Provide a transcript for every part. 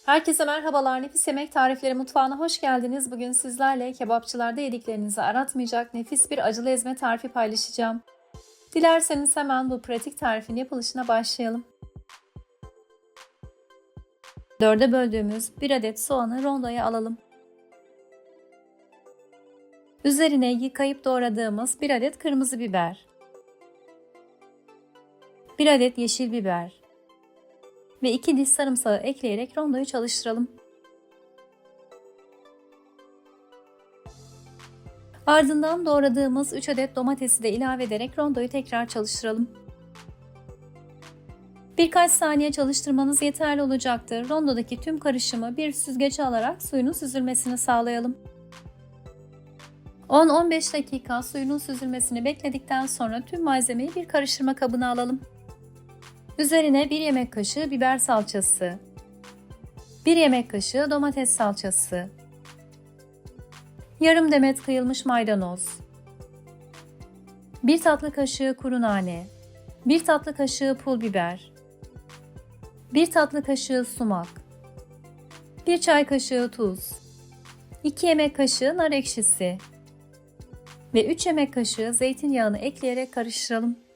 Herkese merhabalar. Nefis Yemek Tarifleri mutfağına hoş geldiniz. Bugün sizlerle kebapçılarda yediklerinizi aratmayacak nefis bir acılı ezme tarifi paylaşacağım. Dilerseniz hemen bu pratik tarifin yapılışına başlayalım. 4'e böldüğümüz 1 adet soğanı rondoya alalım. Üzerine yıkayıp doğradığımız 1 adet kırmızı biber, 1 adet yeşil biber ve 2 diş sarımsağı ekleyerek rondoyu çalıştıralım. Ardından doğradığımız 3 adet domatesi de ilave ederek rondoyu tekrar çalıştıralım. Birkaç saniye çalıştırmanız yeterli olacaktır. Rondodaki tüm karışımı bir süzgece alarak suyunun süzülmesini sağlayalım. 10-15 dakika suyunun süzülmesini bekledikten sonra tüm malzemeyi bir karıştırma kabına alalım. Üzerine 1 yemek kaşığı biber salçası, 1 yemek kaşığı domates salçası, yarım demet kıyılmış maydanoz, 1 tatlı kaşığı kuru nane, 1 tatlı kaşığı pul biber, 1 tatlı kaşığı sumak, 1 çay kaşığı tuz, 2 yemek kaşığı nar ekşisi ve 3 yemek kaşığı zeytinyağını ekleyerek karıştıralım.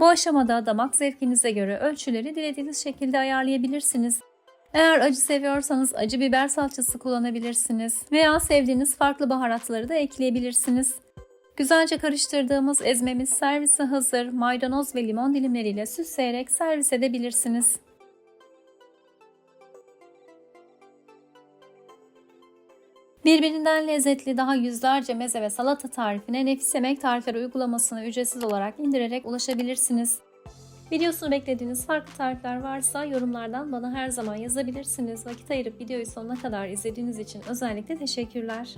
Bu aşamada damak zevkinize göre ölçüleri dilediğiniz şekilde ayarlayabilirsiniz. Eğer acı seviyorsanız acı biber salçası kullanabilirsiniz veya sevdiğiniz farklı baharatları da ekleyebilirsiniz. Güzelce karıştırdığımız ezmemiz servise hazır. Maydanoz ve limon dilimleriyle süsleyerek servis edebilirsiniz. Birbirinden lezzetli daha yüzlerce meze ve salata tarifine Nefis Yemek Tarifleri uygulamasını ücretsiz olarak indirerek ulaşabilirsiniz. Videosunu beklediğiniz farklı tarifler varsa yorumlardan bana her zaman yazabilirsiniz. Vakit ayırıp videoyu sonuna kadar izlediğiniz için özellikle teşekkürler.